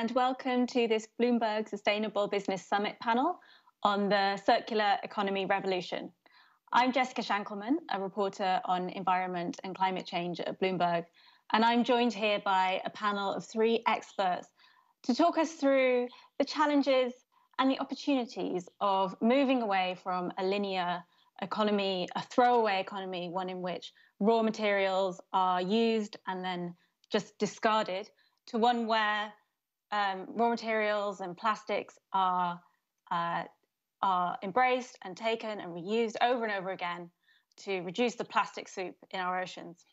and welcome to this Bloomberg Sustainable Business Summit panel on the circular economy revolution. I'm Jessica Shankleman, a reporter on environment and climate change at Bloomberg, and I'm joined here by a panel of three experts to talk us through the challenges and the opportunities of moving away from a linear economy, a throwaway economy, one in which raw materials are used and then just discarded, to one where raw materials and plastics are embraced and taken and reused over and over again to reduce the plastic soup in our oceans.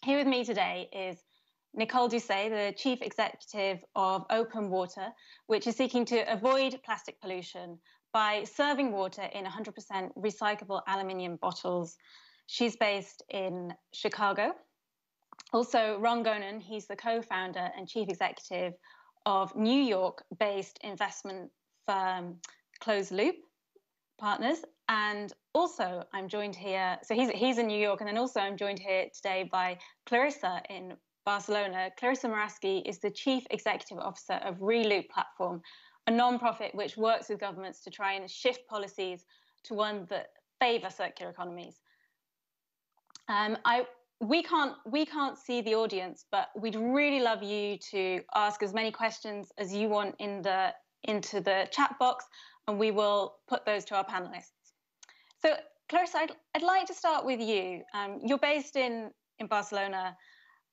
Here with me today is Nicole Doucet, the Chief Executive of Open Water, which is seeking to avoid plastic pollution by serving water in 100% recyclable aluminium bottles. She's based in Chicago. Also, Ron Gonen, he's the co-founder and chief executive of New York-based investment firm Closed Loop Partners. And also, I'm joined here, so he's in New York, and then also I'm joined here today by Clarissa in Barcelona. Clarissa Morawski is the chief executive officer of Reloop Platform, a non-profit which works with governments to try and shift policies to one that favor circular economies. We can't see the audience, but we'd really love you to ask as many questions as you want into the chat box, and we will put those to our panelists. So, Clarissa, I'd like to start with you. You're based in Barcelona,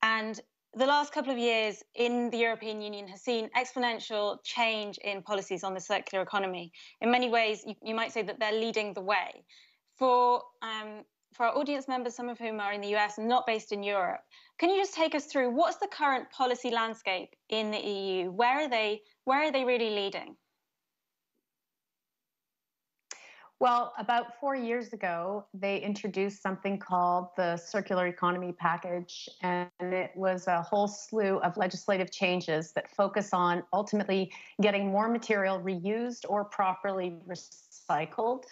and the last couple of years in the European Union has seen exponential change in policies on the circular economy. In many ways, you might say that they're leading the way. For our audience members, some of whom are in the US and not based in Europe, can you just take us through what's the current policy landscape in the EU? Where are they really leading? Well, about 4 years ago, they introduced something called the Circular Economy Package, and it was a whole slew of legislative changes that focus on ultimately getting more material reused or properly recycled.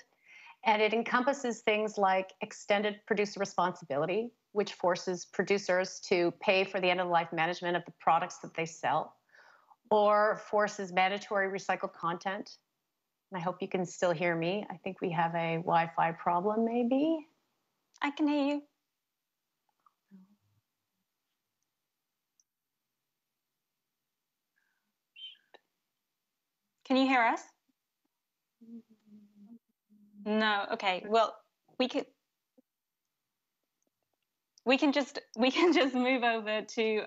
And it encompasses things like extended producer responsibility, which forces producers to pay for the end-of-life management of the products that they sell, or forces mandatory recycled content. And I hope you can still hear me. I think we have a Wi-Fi problem, maybe. I can hear you. Can you hear us? No. Okay. Well, we can just move over to.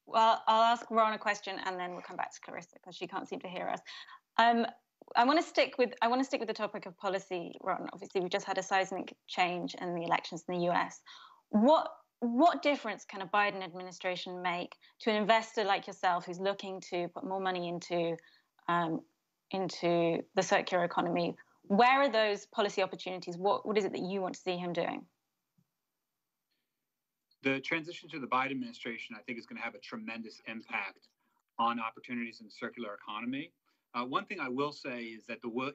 Well, I'll ask Ron a question, and then we'll come back to Clarissa because she can't seem to hear us. I want to stick with the topic of policy, Ron. Obviously, we just had a seismic change in the elections in the US. What difference can a Biden administration make to an investor like yourself who's looking to put more money into the circular economy? Where are those policy opportunities? What is it that you want to see him doing? The transition to the Biden administration, I think, is going to have a tremendous impact on opportunities in the circular economy. One thing I will say is that the way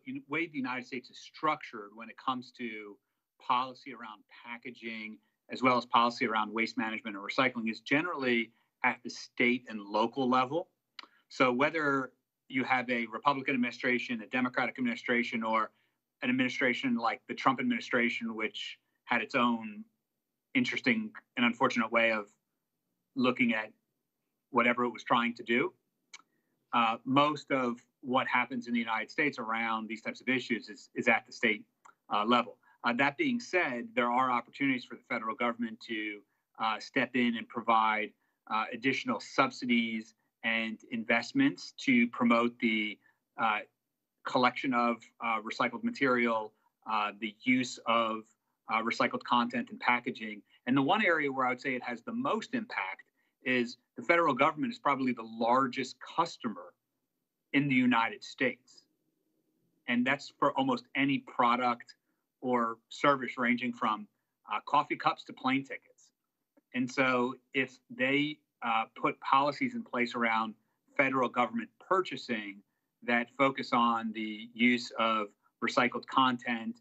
the United States is structured when it comes to policy around packaging, as well as policy around waste management or recycling, is generally at the state and local level. So whether you have a Republican administration, a Democratic administration, or an administration like the Trump administration, which had its own interesting and unfortunate way of looking at whatever it was trying to do. Most of what happens in the United States around these types of issues is at the state level. That being said, there are opportunities for the federal government to step in and provide additional subsidies and investments to promote the collection of recycled material, the use of recycled content and packaging. And the one area where I would say it has the most impact is the federal government is probably the largest customer in the United States. And that's for almost any product or service ranging from coffee cups to plane tickets. And so if they put policies in place around federal government purchasing that focus on the use of recycled content,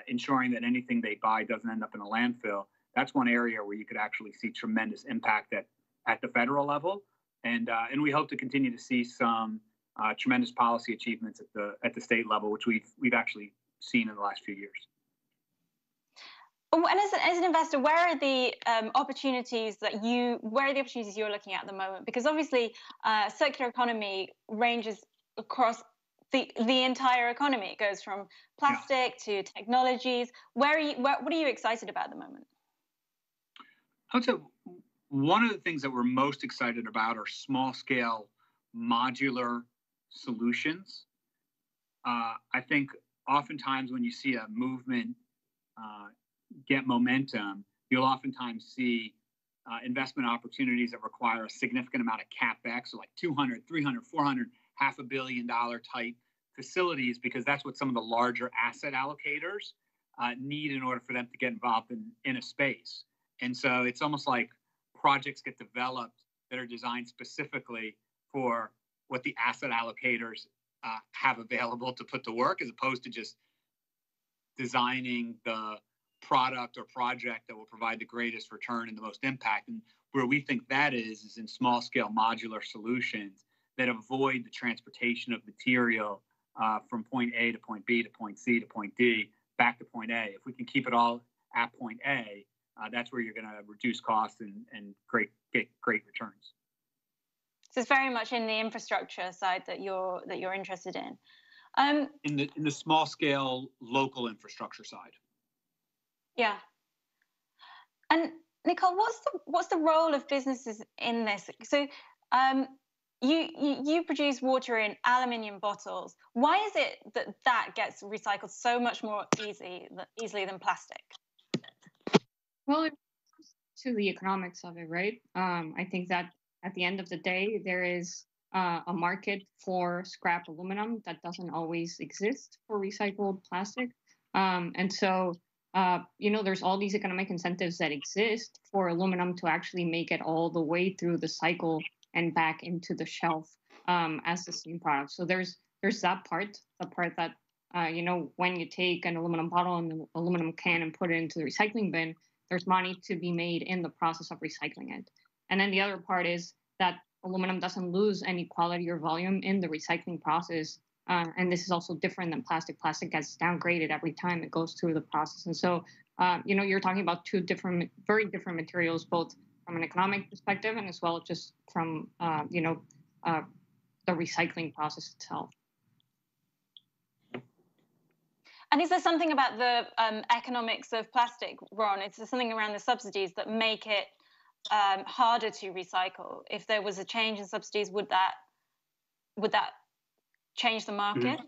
ensuring that anything they buy doesn't end up in a landfill, that's one area where you could actually see tremendous impact at the federal level. And we hope to continue to see some tremendous policy achievements at the state level, which we've actually seen in the last few years. And as an investor, where are the opportunities you're looking at the moment? Because obviously, circular economy ranges across the entire economy. It goes from plastic to technologies. What are you excited about at the moment? I would say one of the things that we're most excited about are small-scale modular solutions. I think oftentimes when you see a movement get momentum, you'll oftentimes see investment opportunities that require a significant amount of CapEx, so like 200, 300, 400, $500 million type facilities, because that's what some of the larger asset allocators need in order for them to get involved in a space. And so it's almost like projects get developed that are designed specifically for what the asset allocators have available to put to work, as opposed to just designing the product or project that will provide the greatest return and the most impact. And where we think that is in small scale modular solutions that avoid the transportation of material from point A to point B to point C to point D back to point A. If we can keep it all at point A, that's where you're going to reduce costs and get great returns. So it's very much in the infrastructure side that you're interested in. In the small scale local infrastructure side. Yeah. And Nicole, what's the role of businesses in this? So you produce water in aluminium bottles. Why is it that gets recycled so much more easily than plastic? Well, it comes to the economics of it, right? I think that at the end of the day, there is a market for scrap aluminum that doesn't always exist for recycled plastic. And so, there's all these economic incentives that exist for aluminum to actually make it all the way through the cycle and back into the shelf as the same product. So there's that part, the part that, when you take an aluminum bottle and an aluminum can and put it into the recycling bin, there's money to be made in the process of recycling it. And then the other part is that aluminum doesn't lose any quality or volume in the recycling process. And this is also different than plastic. Plastic gets downgraded every time it goes through the process. And so, you're talking about two very different materials, both from an economic perspective and as well just from, the recycling process itself. And is there something about the economics of plastic, Ron? Is there something around the subsidies that make it harder to recycle? If there was a change in subsidies, would that change the market?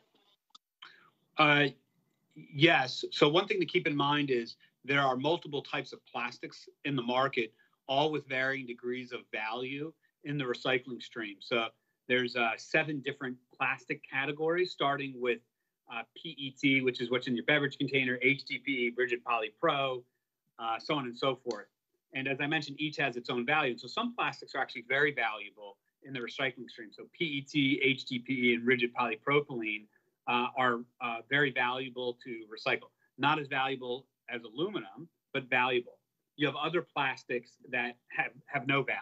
Yes. So one thing to keep in mind is there are multiple types of plastics in the market, all with varying degrees of value in the recycling stream. So there's 7 different plastic categories, starting with PET, which is what's in your beverage container, HDPE, rigid polypro, so on and so forth. And as I mentioned, each has its own value. So some plastics are actually very valuable in the recycling stream. So PET, HDPE, and rigid polypropylene are very valuable to recycle. Not as valuable as aluminum, but valuable. You have other plastics that have no value.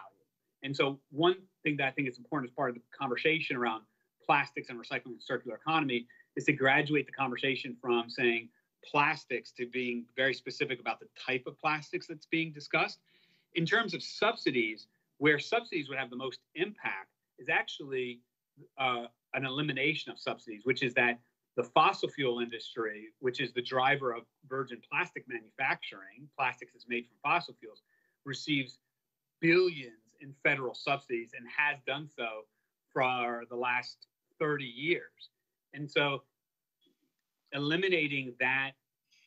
And so one thing that I think is important as part of the conversation around plastics and recycling and circular economy is to graduate the conversation from saying plastics to being very specific about the type of plastics that's being discussed. In terms of subsidies, where subsidies would have the most impact is actually an elimination of subsidies, which is that the fossil fuel industry, which is the driver of virgin plastic manufacturing, plastics is made from fossil fuels, receives billions in federal subsidies and has done so for the last 30 years. And so eliminating that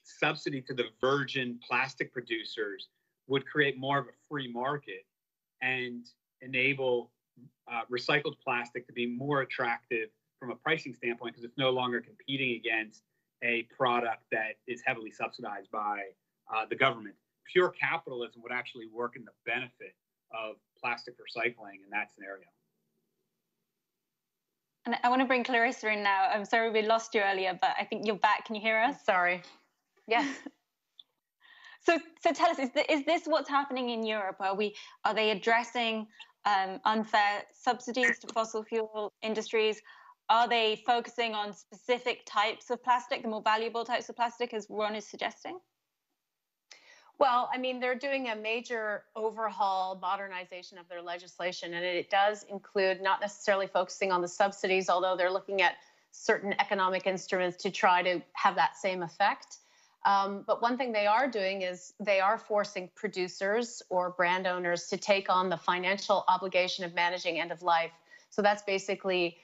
subsidy to the virgin plastic producers would create more of a free market and enable recycled plastic to be more attractive from a pricing standpoint, because it's no longer competing against a product that is heavily subsidized by the government. Pure capitalism would actually work in the benefit of plastic recycling in that scenario. And I want to bring Clarissa in now. I'm sorry we lost you earlier, but I think you're back. Can you hear us? Sorry. Yes. So tell us, is this what's happening in Europe? Are they addressing unfair subsidies to fossil fuel industries? Are they focusing on specific types of plastic, the more valuable types of plastic, as Ron is suggesting? Well, I mean, they're doing a major overhaul, modernization of their legislation, and it does include not necessarily focusing on the subsidies, although they're looking at certain economic instruments to try to have that same effect. But one thing they are doing is they are forcing producers or brand owners to take on the financial obligation of managing end of life. So that's basically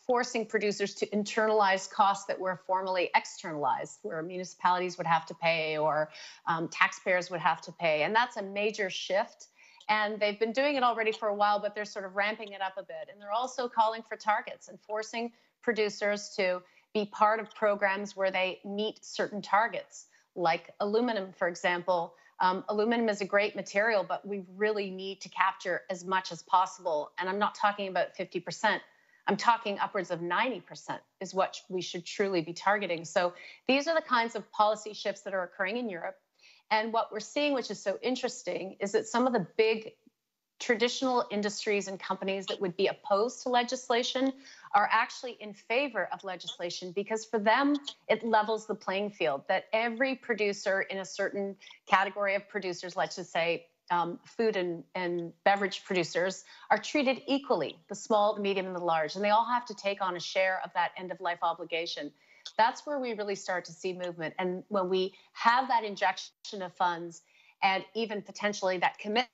forcing producers to internalize costs that were formerly externalized, where municipalities would have to pay or taxpayers would have to pay. And that's a major shift. And they've been doing it already for a while, but they're sort of ramping it up a bit. And they're also calling for targets and forcing producers to be part of programs where they meet certain targets, like aluminum, for example. Aluminum is a great material, but we really need to capture as much as possible. And I'm not talking about 50%. I'm talking upwards of 90% is what we should truly be targeting. So these are the kinds of policy shifts that are occurring in Europe. And what we're seeing, which is so interesting, is that some of the big traditional industries and companies that would be opposed to legislation are actually in favor of legislation, because for them, it levels the playing field, that every producer in a certain category of producers, let's just say food and beverage producers, are treated equally, the small, the medium, and the large, and they all have to take on a share of that end-of-life obligation. That's where we really start to see movement. And when we have that injection of funds and even potentially that commitment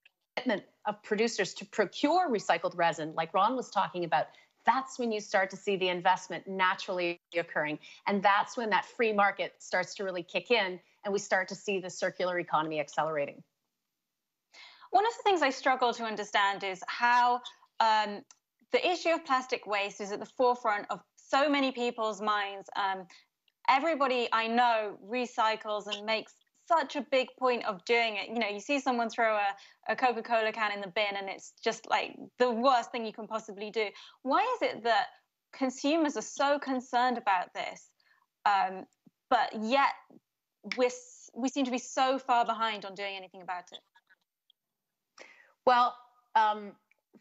of producers to procure recycled resin, like Ron was talking about, that's when you start to see the investment naturally occurring. And that's when that free market starts to really kick in and we start to see the circular economy accelerating. One of the things I struggle to understand is how the issue of plastic waste is at the forefront of so many people's minds. Everybody I know recycles and makes such a big point of doing it. You know, you see someone throw a Coca-Cola can in the bin and it's just like the worst thing you can possibly do. Why is it that consumers are so concerned about this, but yet we seem to be so far behind on doing anything about it? Well,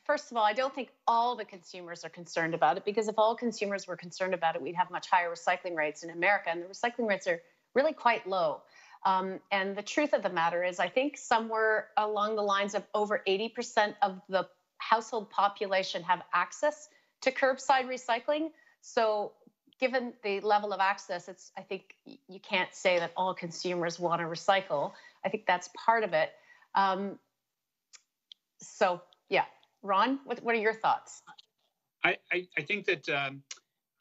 first of all, I don't think all the consumers are concerned about it, because if all consumers were concerned about it, we'd have much higher recycling rates in America, and the recycling rates are really quite low. And the truth of the matter is, I think somewhere along the lines of over 80% of the household population have access to curbside recycling. So given the level of access, I think you can't say that all consumers want to recycle. I think that's part of it. So yeah, Ron, what are your thoughts? I think that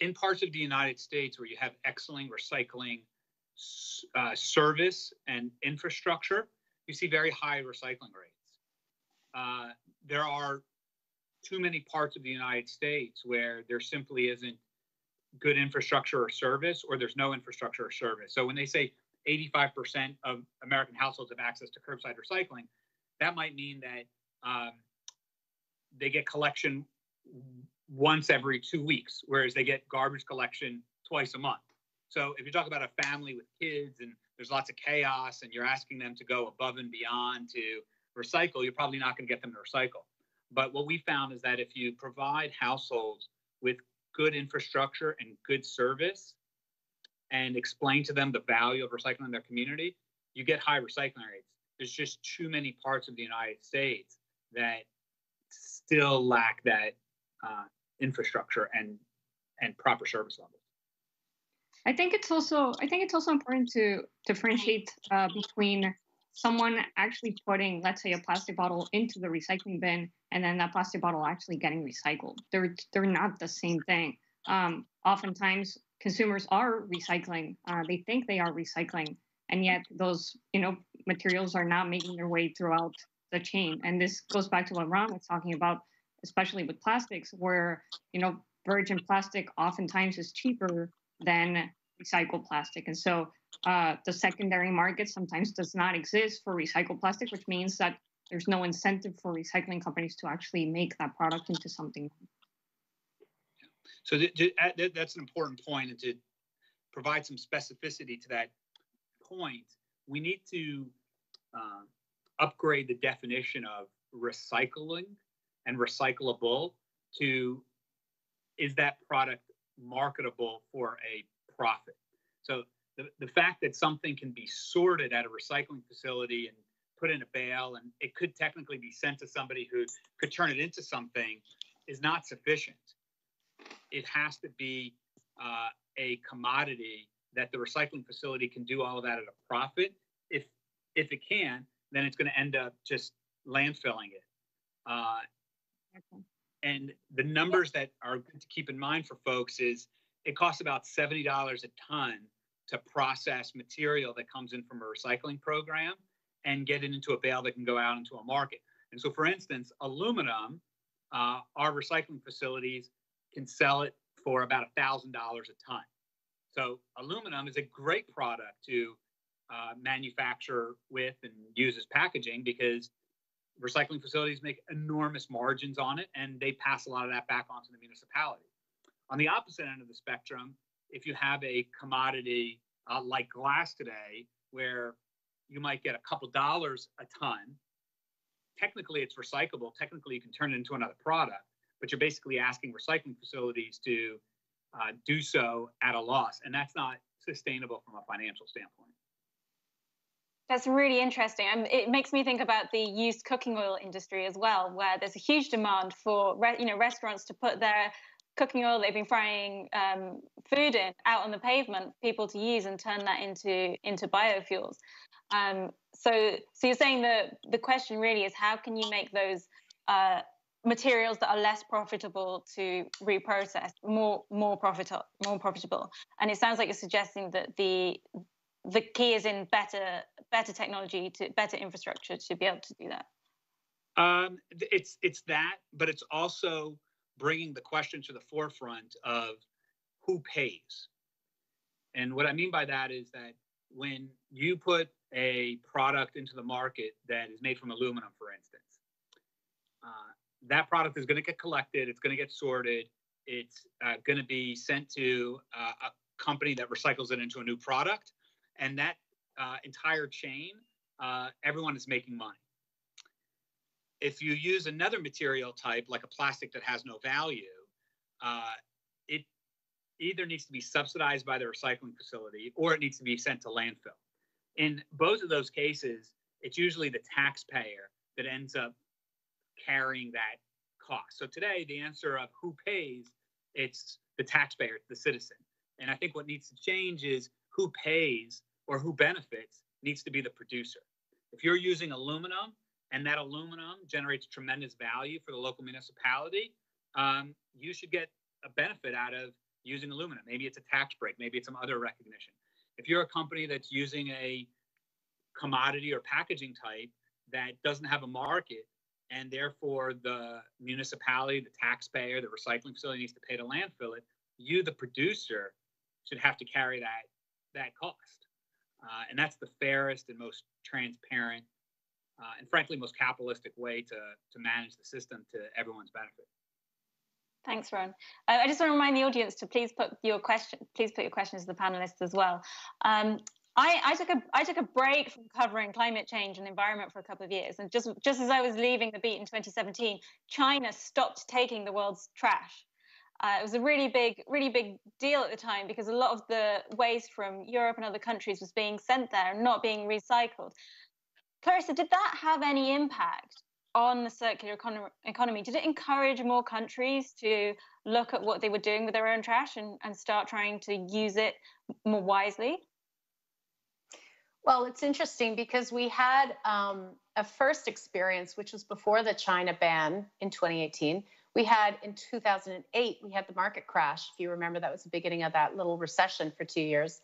in parts of the United States where you have excellent recycling service and infrastructure, you see very high recycling rates. There are too many parts of the United States where there simply isn't good infrastructure or service, or there's no infrastructure or service. So when they say 85% of American households have access to curbside recycling, that might mean that they get collection once every 2 weeks, whereas they get garbage collection twice a month. So if you talk about a family with kids and there's lots of chaos and you're asking them to go above and beyond to recycle, you're probably not going to get them to recycle. But what we found is that if you provide households with good infrastructure and good service and explain to them the value of recycling in their community, you get high recycling rates. There's just too many parts of the United States that still lack that infrastructure and proper service levels. I think it's also important to differentiate between someone actually putting, let's say, a plastic bottle into the recycling bin and then that plastic bottle actually getting recycled. They're not the same thing. Oftentimes consumers are recycling. They think they are recycling, and yet those materials are not making their way throughout the chain. And this goes back to what Ron was talking about, especially with plastics, where virgin plastic oftentimes is cheaper than recycled plastic. And so the secondary market sometimes does not exist for recycled plastic, which means that there's no incentive for recycling companies to actually make that product into something. So that's an important point, and to provide some specificity to that point, we need to upgrade the definition of recycling and recyclable to, is that product marketable for a profit? So the fact that something can be sorted at a recycling facility and put in a bale, and it could technically be sent to somebody who could turn it into something, is not sufficient. It has to be a commodity that the recycling facility can do all of that at a profit. If it can, then it's going to end up just landfilling it. And the numbers that are good to keep in mind for folks is it costs about $70 a ton to process material that comes in from a recycling program and get it into a bale that can go out into a market. And so, for instance, aluminum, our recycling facilities can sell it for about $1,000 a ton. So aluminum is a great product to manufacture with and use as packaging, because recycling facilities make enormous margins on it, and they pass a lot of that back onto the municipality. On the opposite end of the spectrum, if you have a commodity like glass today, where you might get a couple dollars a ton, technically it's recyclable. Technically, you can turn it into another product, but you're basically asking recycling facilities to do so at a loss, and that's not sustainable from a financial standpoint. That's really interesting. And it makes me think about the used cooking oil industry as well, where there's a huge demand for restaurants to put their cooking oil they've been frying food in out on the pavement, people to use and turn that into biofuels. So you're saying that the question really is, how can you make those materials that are less profitable to reprocess more profitable? And it sounds like you're suggesting that the key is in better technology, to better infrastructure to be able to do that. It's that, but it's also bringing the question to the forefront of who pays. And what I mean by that is that when you put a product into the market that is made from aluminum, for instance, that product is going to get collected, it's going to get sorted, it's going to be sent to a company that recycles it into a new product, and that entire chain, everyone is making money. If you use another material type, like a plastic that has no value, it either needs to be subsidized by the recycling facility or it needs to be sent to landfill. In both of those cases, it's usually the taxpayer that ends up carrying that cost. So today, the answer of who pays, it's the taxpayer, it's the citizen. And I think what needs to change is who pays or who benefits needs to be the producer. If you're using aluminum and that aluminum generates tremendous value for the local municipality, you should get a benefit out of using aluminum. Maybe it's a tax break, maybe it's some other recognition. If you're a company that's using a commodity or packaging type that doesn't have a market, and therefore the municipality, the taxpayer, the recycling facility needs to pay to landfill it, you, the producer, should have to carry that cost. And that's the fairest and most transparent and frankly most capitalistic way to manage the system to everyone's benefit. Thanks, Ron. I just want to remind the audience to please put your questions to the panelists as well. I took a break from covering climate change and environment for a couple of years, and just as I was leaving the beat in 2017, China stopped taking the world's trash. It was a really big deal at the time, because a lot of the waste from Europe and other countries was being sent there and not being recycled. Clarissa, did that have any impact on the circular economy? Did it encourage more countries to look at what they were doing with their own trash and start trying to use it more wisely? Well, it's interesting because we had a first experience, which was before the China ban in 2018. We had in 2008, we had the market crash. If you remember, that was the beginning of that little recession for 2 years.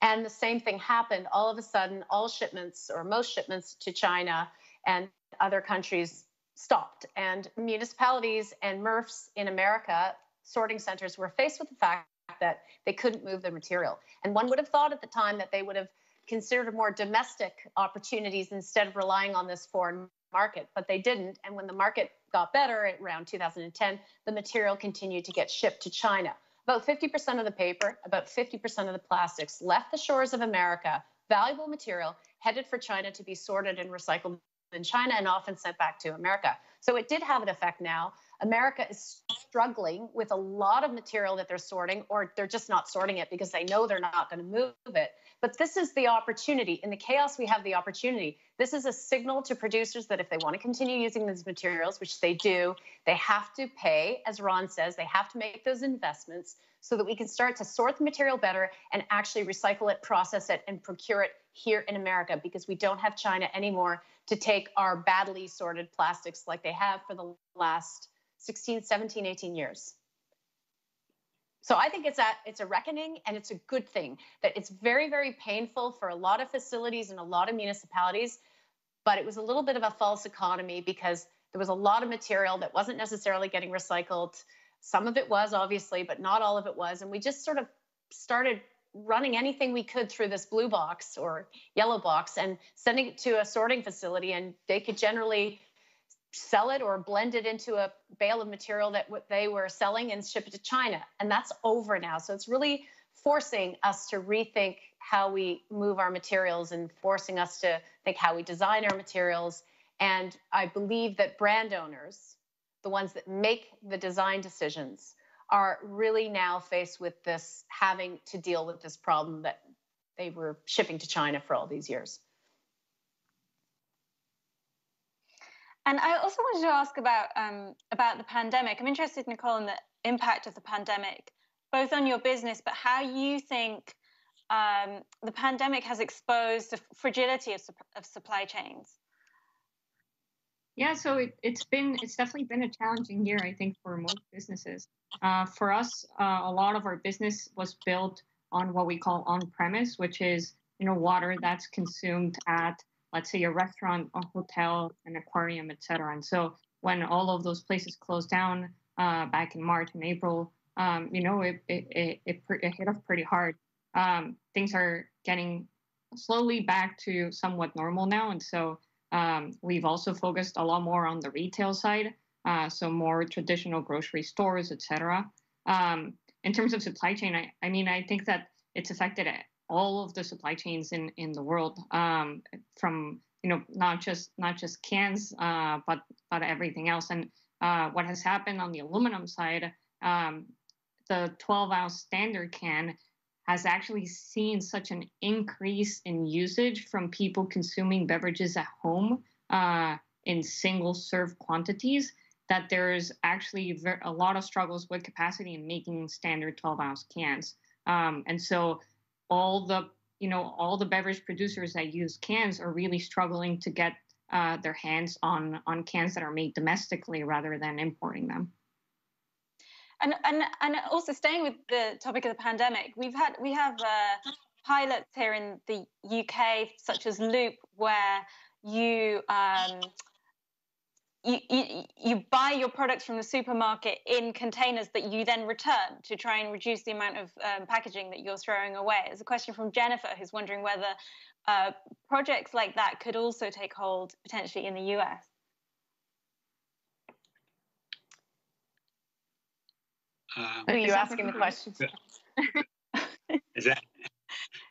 And the same thing happened. All of a sudden, all shipments or most shipments to China and other countries stopped. And municipalities and MRFs in America, sorting centers, were faced with the fact that they couldn't move the material. And one would have thought at the time that they would have considered more domestic opportunities instead of relying on this foreign market, but they didn't. And when the market got better around 2010, the material continued to get shipped to China. About 50% of the paper, about 50% of the plastics left the shores of America, valuable material, headed for China to be sorted and recycled in China and often sent back to America. So it did have an effect now. America is struggling with a lot of material that they're sorting, or they're just not sorting it because they know they're not going to move it. But this is the opportunity. In the chaos, we have the opportunity. This is a signal to producers that if they want to continue using these materials, which they do, they have to pay, as Ron says, they have to make those investments so that we can start to sort the material better and actually recycle it, process it, and procure it here in America, because we don't have China anymore to take our badly sorted plastics like they have for the last 16, 17, 18 years. So I think it's a reckoning, and it's a good thing. That it's very, very painful for a lot of facilities and a lot of municipalities, but it was a little bit of a false economy because there was a lot of material that wasn't necessarily getting recycled. Some of it was, obviously, but not all of it was. And we just sort of started running anything we could through this blue box or yellow box and sending it to a sorting facility, and they could generally sell it or blend it into a bale of material that what they were selling and ship it to China. And that's over now. So it's really forcing us to rethink how we move our materials and forcing us to think how we design our materials. And I believe that brand owners, the ones that make the design decisions, are really now faced with this, having to deal with this problem that they were shipping to China for all these years. And I also wanted to ask about the pandemic. I'm interested, Nicole, in the impact of the pandemic, both on your business, but how you think the pandemic has exposed the fragility of supply chains. Yeah, so it's definitely been a challenging year, I think, for most businesses. For us, a lot of our business was built on what we call on-premise, which is water that's consumed at, let's say, a restaurant, a hotel, an aquarium, etc. And so when all of those places closed down back in March and April, it hit us pretty hard. Things are getting slowly back to somewhat normal now, and so we've also focused a lot more on the retail side, so more traditional grocery stores, etc. In terms of supply chain, I think that it's affected all of the supply chains in the world, from not just cans, but everything else. And what has happened on the aluminum side, the 12-ounce standard can has actually seen such an increase in usage from people consuming beverages at home in single-serve quantities, that there's actually a lot of struggles with capacity in making standard 12-ounce cans. And so all the beverage producers that use cans are really struggling to get their hands on cans that are made domestically rather than importing them. And also staying with the topic of the pandemic, we have pilots here in the UK, such as Loop, where you buy your products from the supermarket in containers that you then return to try and reduce the amount of packaging that you're throwing away. There's a question from Jennifer, who's wondering whether projects like that could also take hold potentially in the US. Are you asking the questions? Is that?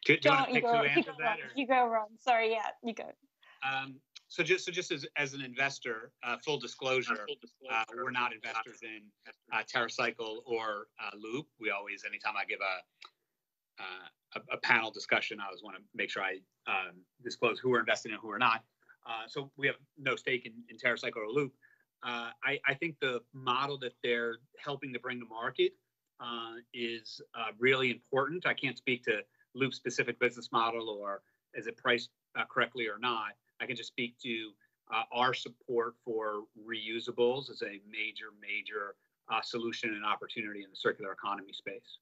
Do you want to pick who answered that? You go, Ron. Sorry, yeah, you go. So just as an investor, full disclosure, we're not investors in TerraCycle or Loop. We always, anytime I give a panel discussion, I always want to make sure I disclose who we're investing in and who we're not. So we have no stake in TerraCycle or Loop. I think the model that they're helping to bring to market is really important. I can't speak to Loop's specific business model or is it priced correctly or not. I can just speak to our support for reusables as a major solution and opportunity in the circular economy space.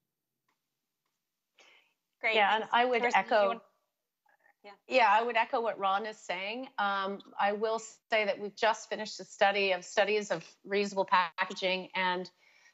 Great. Yeah, and I would echo. Yeah, I would echo what Ron is saying. I will say that we've just finished a studies of reusable packaging, and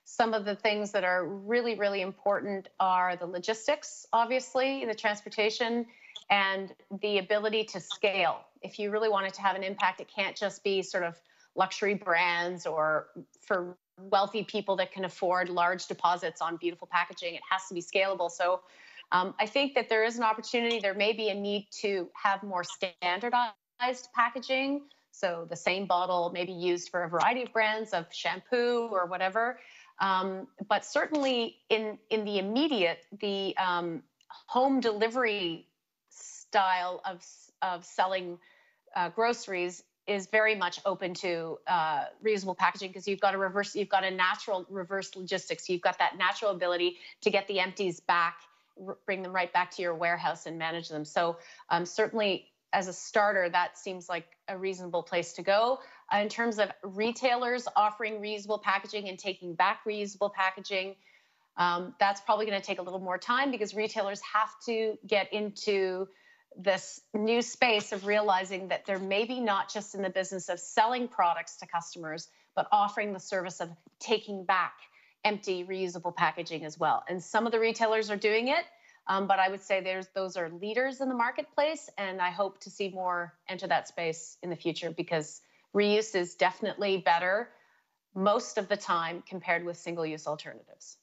some of the things that are really, really important are the logistics, obviously, the transportation, and the ability to scale. If you really want it to have an impact, it can't just be sort of luxury brands or for wealthy people that can afford large deposits on beautiful packaging. It has to be scalable. So I think that there is an opportunity. There may be a need to have more standardized packaging So the same bottle may be used for a variety of brands of shampoo or whatever. But certainly in the immediate, the home delivery style of selling groceries is very much open to reusable packaging, because you've got a natural reverse logistics. You've got that natural ability to get the empties back, bring them right back to your warehouse and manage them. So certainly as a starter, that seems like a reasonable place to go. In terms of retailers offering reusable packaging and taking back reusable packaging, that's probably going to take a little more time, because retailers have to get into this new space of realizing that they're maybe not just in the business of selling products to customers, but offering the service of taking back empty reusable packaging as well. And some of the retailers are doing it, but I would say those are leaders in the marketplace, and I hope to see more enter that space in the future, because reuse is definitely better most of the time compared with single-use alternatives.